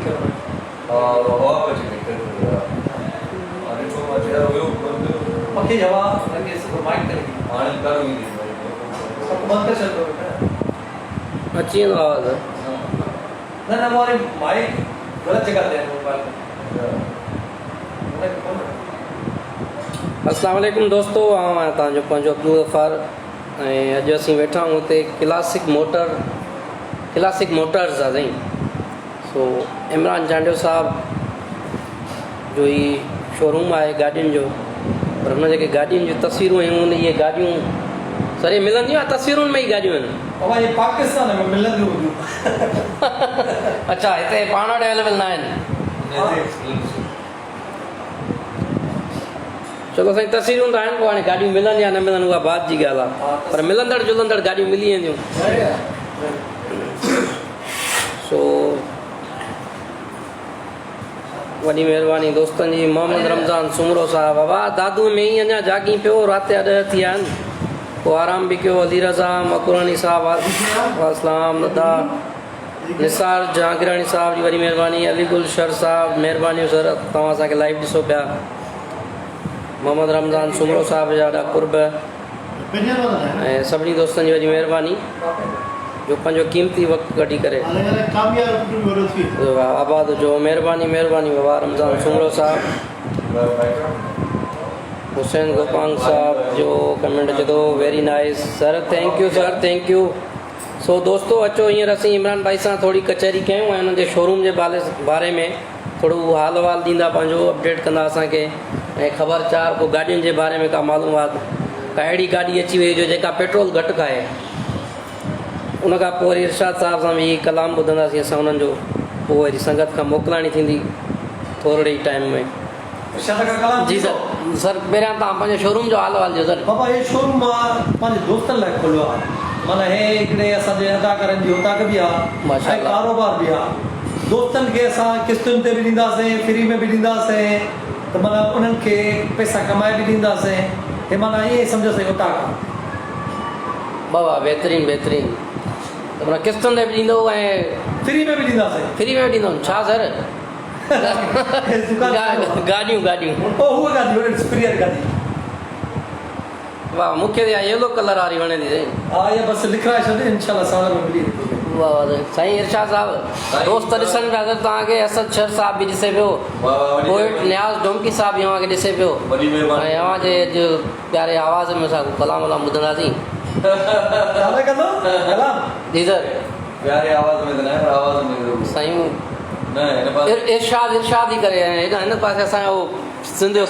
हवा बची निकल अरे तो मजा वो बंद पक्की हवा लगे इसको माइक करेगी आने करो ही नहीं सब बंद कर चल दो अच्छी आवाज़ है ना हमारे माइक गलत जगह दे मोबाइल अस्सलाम वालेकुम दोस्तों आऊं तव्हांजो पंहिंजो अब्दुल गफ़ार ऐं अॼु असीं वेठा आहियूं हुते क्लासिक मोटर्स आहे साईं सो इमरान चांडियो साहब जो ही शोरूम आहे गाॾियुनि जो पर हुन जेके गाॾियुनि जूं तस्वीरूं आहियूं उन इहे गाॾियूं सरे मिलंदियूं आहे तस्वीरुनि में ई गाॾियूं आहिनि बाबा ये पाकिस्तान में मिलंदियूं हूंदियूं अच्छा हिते पाण वटि अवेलेबल न आहिनि चलो साईं तस्वीरूं त आहिनि पोइ हाणे गाॾियूं मिलनि या न मिलनि उहा बात जी ॻाल्हि आहे पर मिलंदड़ जुलंदड़ गाॾियूं मिली वेंदियूं सो वॾी महिरबानी दोस्तनि जी मोहम्मद रमज़ान सुमरो साहिबु बाबा दादू में ई अञा जागी पियो राति जा 10 थी विया आहिनि पोइ आराम बि कयो अली रज़ा मकुरानी साहिबु अस्सलाम दादा निसार जहांगीरानी साहिब जी वॾी महिरबानी अली गुलशर साहिबु महिरबानी सर तव्हां असांखे लाइव ॾिसो पिया मोहम्मद रमज़ान सुमरो साहिब जा ॾाढा कुर्ब ऐं सभिनी दोस्तनि जी वॾी महिरबानी जो पंहिंजो क़ीमती वक़्तु कढी करे आबाद हुजो महिरबानी महिरबानी बाबा रमज़ान सुमरो साहिबु हुसैन गोपांग साहब जो कमेंट अचे थो very nice sir thank you so दोस्तों अचो हींअर असीं इमरान भाई सां थोरी कचहरी कयूं ऐं हुननि जे शोरूम जे बारे में थोरो हाल अहवाल ॾींदा पंहिंजो अपडेट कंदा असांखे ऐं ख़बरचार पोइ गाॾियुनि जे बारे में का मालूमात का अहिड़ी गाॾी अची वई जो जेका पेट्रोल घटि खाए उनखां पोइ वरी इरशाद साहिब सां बि कलाम ॿुधंदासीं असां हुननि जो पोइ वरी संगत खां मोकिलाइणी थींदी थोरे ई टाइम में जी सर पहिरियां तव्हां पंहिंजे शोरूम जो हाल अहवाल ॾियो सर बाबा ये शोरूम पंहिंजे दोस्तनि लाइ खोलियो आहे माना हे हिकिड़े असांजे अदाकारनि जी उताक बि आहे ऐं कारोबार बि आहे दोस्तनि खे असां किस्तुनि ते बि ॾींदासीं फ्री में बि ॾींदासीं त माना उन्हनि खे पैसा कमाए बि ॾींदासीं हे माना ईअं सम्झो साईं उताक बाबा बहितरीनु त माना किस्तुनि ते बि ॾींदो ऐं फ्री में बि ॾींदासीं फ्री में बि ॾींदो छा सर गाॾियूं उहा गाॾी सुपीरियर गाॾी वाह मूंखे त येलो कलर वारी वणे थी साईं हा इहा बसि लिखाए छॾ इंशाल्लाह साल में मिली वाह वाह साईं इरशाद साहिबु दोस्त ॾिसनि पिया सर तव्हांखे असद शर साहिबु बि ॾिसे पियो पोइट न्याज़ डोंकी साहिबु बि अव्हांखे ॾिसे पियो ऐं अव्हांजे अॼु प्यारे आवाज़ में असां कलाम वलाम ॿुधंदासीं जी सर प्यारे आवाज़ में साईं इरशाद ई करे हिन पासे असांजो सिंध जो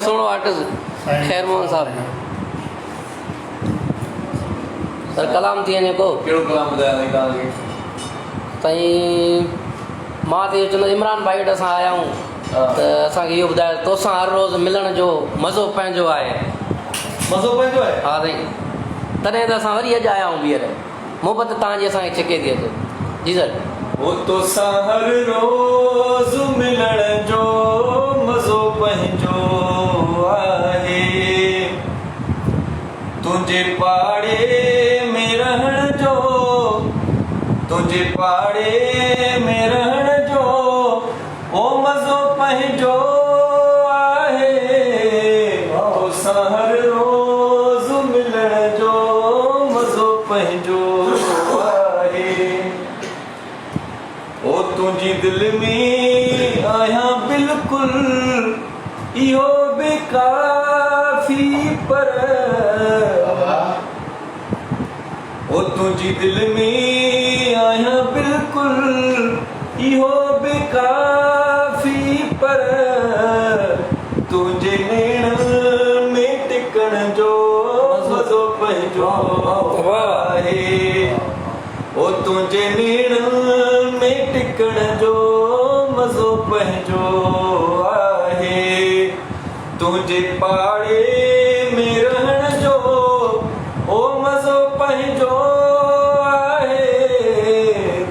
सुहिणो आर्टिस्ट ख़ैर मोहन साहिबु सर कलाम थी वञे को कहिड़ो कलाम ॿुधायां तव्हांखे साईं मां त इहो चवंदो इमरान भाई वटि असां आया आहियूं त असांखे इहो ॿुधायो तोसां हर रोज़ु मिलण जो मज़ो पंहिंजो आहे मज़ो पंहिंजो आहे हा साईं तॾहिं त असां वरी अॼु आया आहियूं ॿीहर मोहबत तव्हांजी असांखे छिके थी अचे जी सर वो तोसां हर रोज़ मिलण जो मज़ो पंहिंजो आहे तुंहिंजे पाड़े में रहण जो तुंहिंजे पाड़े में रहण जो ओ मज़ो पंहिंजो आहे तोसां हर रोज़ मिलण जो मज़ो पंहिंजो ओ तुंहिंजी दिलि में आहियां बिल्कुलु इहो बेकाफ़ी पर ओ तुंहिंजी दिलि में आहियां बिल्कुलु इहो बेकाफ़ी पर तुंहिंजे नेण में टिकण जो मज़ो पंहिंजो आहे ओ तुंहिंजे नेण में टिकण जो मज़ो पंहिंजो आहे तुंहिंजे पाड़े में रहण जो ओ मज़ो पंहिंजो आहे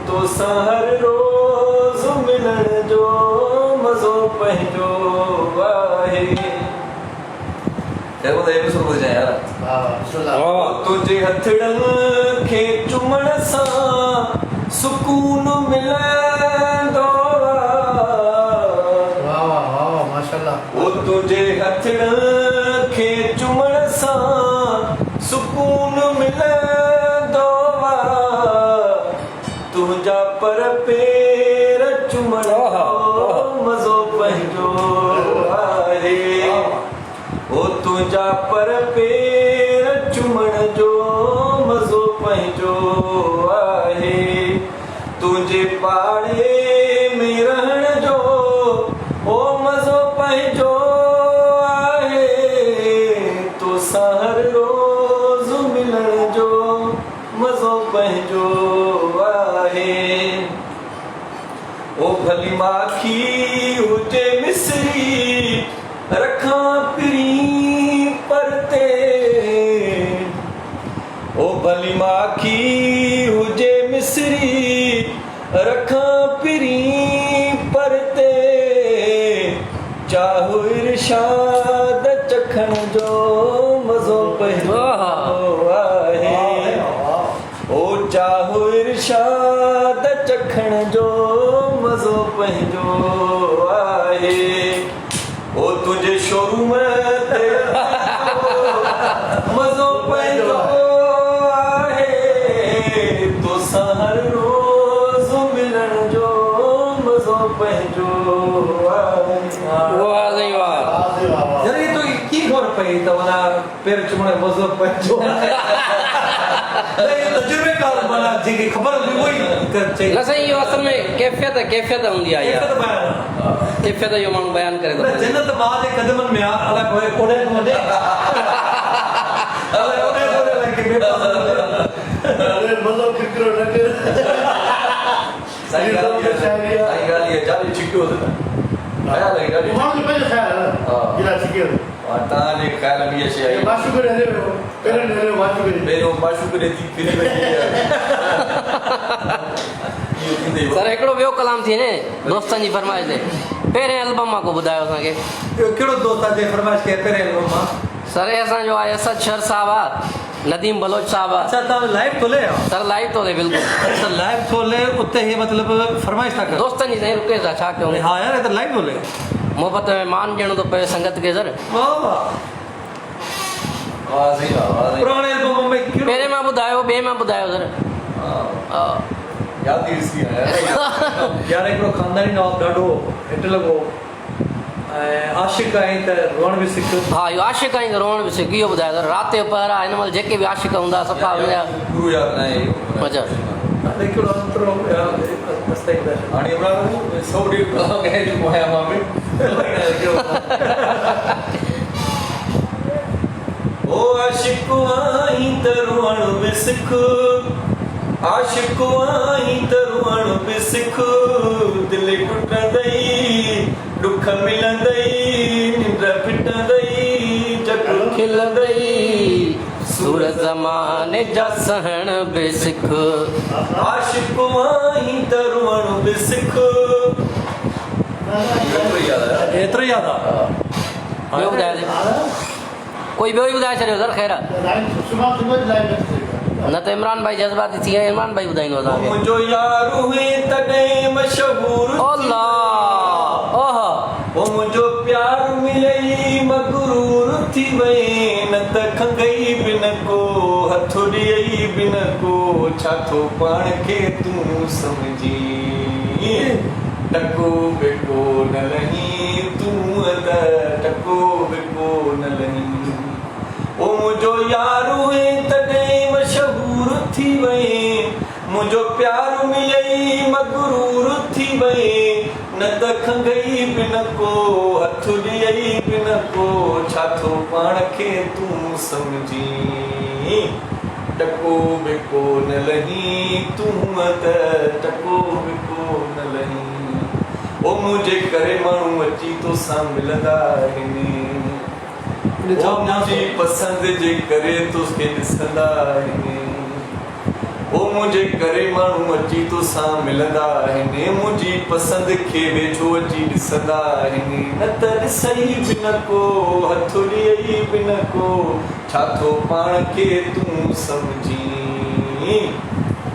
तोसां हर रोज़ मिलण जो मज़ो पंहिंजो आहे तुंहिंजे हथड़नि खे चुमण सां सुकून मिलंदो चुमण मज़ो पंहिंजो आहे ओ तुंहिंजा पर पेर चुमण जो मज़ो पंहिंजो आहे तुंहिंजे पाड़े में रहण जो ओ मज़ो पंहिंजो आहे तोसां हर रोज़ मिलण जो मज़ो पंहिंजो आहे ओ भली माखी हुजे मिसरी रखां पिरी परते ओ भली माखी हुजे मिसरी रखां पिरी परते चाहो इरशाद चखण जो मज़ो पंहिंजो आहे ओ चाहो इरशाद चखण जो मज़ो पंहिंजो आहे ओ तुंहिंजे शोरूम ते मज़ो पंहिंजो आहे तोसां हर रोज़ मिलण जो मज़ो पंहिंजो आहे वाह जी वाह जरी तो की खबर पई त वना पेर चुमण मज़ो पंहिंजो तजुर्बेकार बना जेके ख़बर हुई वही कर चई न साईं इहो असल में कैफ़ियत हूंदी आहे यार कैफ़ियत जो माण्हू बयानु करे थो जन्नत मां जे कदमनि में आहे अलाए कोई कोड़े को वञे अलाए ओड़े कोड़े लगे अरे मज़ो किकरो न कर साईं ॻाल्हि इहा जाली छिकियो अथव ख़्याल आहे ॾाढी माण्हू जो पंहिंजो ख़्याल आहे गिला छिकियो तव्हांजे ख़्याल में इहा शइ आई माशूक ॾे हले वियो पहिरियों हले माशूक ॾे पहिरियों माशूक ॾे थी फिरी वई इहो थींदे ई सर हिकिड़ो ॿियो कलाम थी ने दोस्तनि जी फरमाइश ते पहिरें एल्बम मां को ॿुधायो असांखे कहिड़ो दोस्त आहे जे फरमाइश कई पहिरें एल्बम मां सर असांजो आहे असद शर साहब आहे नदीम बलोच साहब आहे अच्छा तव्हां लाइव तो ले आओ सर लाइव तो दे बिल्कुलु अच्छा लाइव तो ले उते ही मतलब फरमाइश था कर दोस्तनि जी साईं रुके था छा कयूं हाँ यार ये तो लाइव तो ले मोहबत में मान ॾियणो थो पए संगत खे सर वाह वाह वाह सही वाह पुराने एल्बम में कहिड़ो पहिरें मां ॿुधायो ॿिए मां ॿुधायो सर हा याद थी सी है यार हिकिड़ो ख़ानदानी नवाब ॾाढो हिट लॻो ऐं आशिक़ आहीं त रोअण बि सिख हा इहो आशिक़ आहीं त रोअण बि सिख इहो ॿुधायो सर राति जो पहर आहे हिन महिल जेके बि आशिक़ हूंदा सफ़ा हुआ गुरु याद न आहे अच्छा हिकिड़ो अंतरो हाणे इमरान 100 ॾींहं कहे चुको आहियां मां बि ओ आशिक़ आहीं त रोअण बि सिख आशिक़ आहीं त रोअण बि सिख दिलि टुटंदई दुख मिलंदई निंड फिटंदई जग खिलंदई सूर ज़माने जा सहण बि सिख आशिक़ आहीं त रोअण बि सिख एतिरो यादि आहे ॿियो ॿुधायो कोई ॿियो ई ॿुधाए छॾियो सर ख़ैर सुबह सुबह लाइव न त इमरान भाई जज़्बाती थी विया इमरान भाई ॿुधाईंदो असांखे मुंहिंजो यार हुए तॾहिं मशहूर अल्लाह ओहो ओ मुंहिंजो प्यार मिलई मगरूर थी वई न त खंगई बिन को हथ ॾियई बिन को छा थो पाण खे तूं सम्झी टको बेको न लही तूं त टको बेको न लही ओ मुंहिंजो यार हुए तॾहिं मशहूर थी वई मुंहिंजो प्यार मिलई मगरूर थी वई न त खंगई बिन को हथ ॾियई बिन को छा थो पाण खे तूं सम्झी टको बेको न लही तूं त टको बेको न लही ओ मुंहिंजे करे माण्हू अची तोसां मिलंदा आहिनि मुंहिंजी पसंदि जे करे तोखे ॾिसंदा आहिनि ओ मुंहिंजे करे माण्हू अची तोसां मिलंदा आहिनि मुंहिंजी पसंदि खे वेझो अची ॾिसंदा आहिनि न त ॾिसई बिन को हथ ॾियई बिन को छा थो पाण खे तूं सम्झी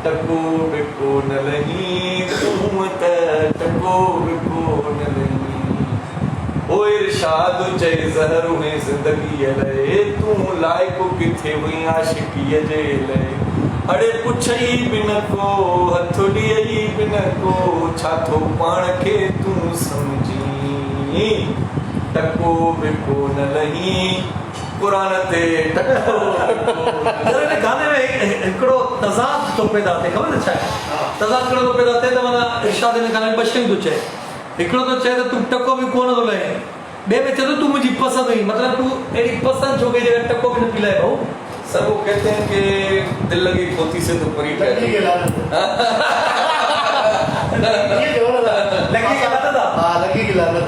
टको बेको न लही तूं त टको बेको न लही ओ इरशाद चए ज़हर हुए ज़िंदगीअ लाइ तूं लाइक़ु किथे हुई आशिक़ीअ जे लाइ अड़े पुछई बिन को हथुड़ियई बिन को छाथो पाण खे तूं समझी टको बिको न लही कुरान ते टको हिन गाने में हिकिड़ो तज़ाद थो पैदा थिए, ख़बर छा आहे तज़ाद हिकिड़ो थो पैदा थिए त माना इरशाद हिन गाने में ॿ शयूं थो चए। हिकिड़ो थो चए त तूं टको बि कोन थो लहे, ॿिए में चए थो तूं मुंहिंजी पसंदि हुई, मतिलबु तूं अहिड़ी पसंदि छो कई जॻह टको बि न पी लाए भाऊ। सर वो कहते हैं कि दिल लगी खोती से तो परी लगी ठहरी। के लानत ये जो ना लगी के लानत था? हां लगी के लानत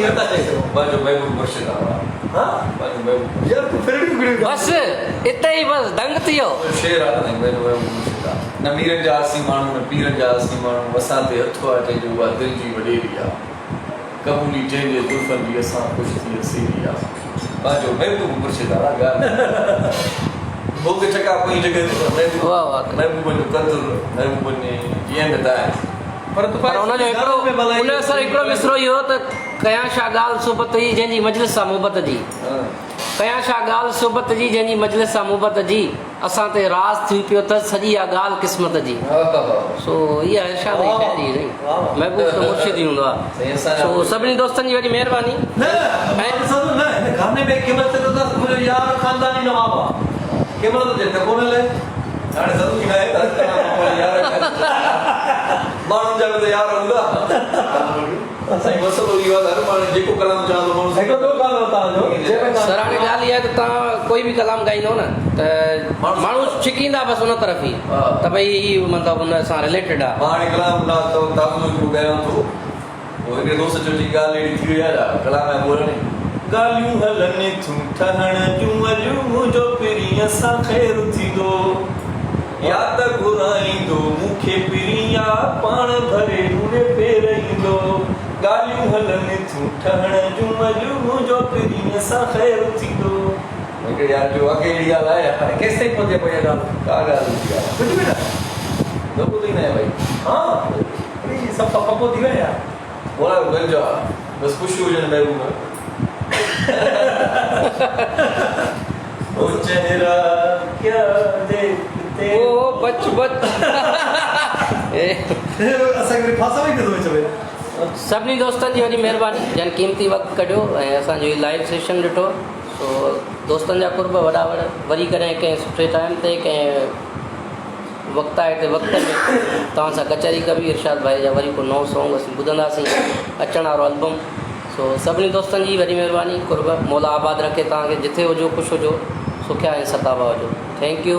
ये था चए बाजू महबूब मुर्शिद आवा हाँ बाजू महबूब यार तू फिर भी गुड़ी बस इते ई बस दंग थियो। शेर आता नहीं बाजू महबूब मुर्शिद आ न मीरन जा आसी माण्हू न पीरन जा आसी माण्हू असां ते हथो अचे जो उहा दिल जी वॾेरी आ कबूली जंहिंजे जुल्फनि जी असां ख़ुशि थी असीरी आ बाजू महबूब मुर्शिद आ ॻाल्हि भोग चका पई जॻह ते वाह वाह महबूब जो कदुर महबूब ने कीअं ॿुधाए पर तू पर हुनजो हिकिड़ो उन असर हिकिड़ो मिसरो इहो त कयां छा ॻाल्हि सोबत जी जंहिंजी मजलिस सां मुहबत जी, कयां छा ॻाल्हि सोबत जी जंहिंजी मजलिस सां मुहबत जी, असां ते राज़ थी पियो त सॼी आहे ॻाल्हि क़िस्मत जी। सो इहा इरशाद जी शाइरी नहीं महबूब त मुर्शिद ई हूंदो आहे। सो सभिनी दोस्तनि जी वॾी महिरबानी। न न हिन गाने में केवल चए थो त मुंहिंजो यार ख़ानदानी नवाब आहे, केवल तो चए त कोन ले हाणे ज़रूरी न आहे त यार माण्हुनि जा बि त यार हूंदा साईं मसलो इहो आहे हर माण्हू जेको कलाम चवंदो माण्हू हिकिड़ो ॿियो गानो तव्हांजो सर हाणे ॻाल्हि इहा आहे त तव्हां कोई बि कलाम ॻाईंदो न त माण्हू छिकींदा बसि उन तरफ़ ई त भई हीउ मतिलबु उन सां रिलेटेड आहे। मां हाणे कलाम न तो ताज़ो हिकिड़ो ॻायां थो पोइ हिकिड़े दोस्त चयो ॻाल्हि अहिड़ी थी वई आहे कलाम जा बोल ॻाल्हियूं हलनि थियूं ठहण जूं अॼु मुंहिंजो पिरीअ सां ख़ैर थींदो या त घुराईंदो मूंखे पिरीया पाण भरे मुंहिंजे पेर ईंदो ॻाल्हियूं हलनि थियूं ठहण जूं अॼु मुंहिंजो पिरीअ सां ख़ैर थींदो हिकिड़े यार जो अॻे अहिड़ी ॻाल्हि आहे हाणे केसि ताईं पहुचे पई इहा ॻाल्हि का ॻाल्हि हूंदी आहे कुझु बि न न ॿुधी न आहे भई हा सभु पको थी विया यार बोला गंज आहे बसि ख़ुशि हुजनि महबूब ओ चेहरा क्या देखते ओ बच बच असांखे फासा बि नथो अचे सभिनी दोस्तनि जी वॾी महिरबानी जन क़ीमती वक़्तु कढियो ऐं असांजो ही लाइव सेशन ॾिठो। सो दोस्तनि जा कुर्ब वॾा वरी कॾहिं कंहिं सुठे टाइम ते कंहिं वक़्तु आहे हिते वक़्त में तव्हां सां कचहरी कबी इरशाद भाई जा वरी को नओं सॉन्ग असीं ॿुधंदासीं अचण वारो एल्बम। सो सभिनी दोस्तनि जी वॾी महिरबानी कुर्ब मौला आबाद रखे तव्हांखे जिथे हुजो ख़ुशि हुजो सुखिया ऐं सताबा हुजो। Thank U.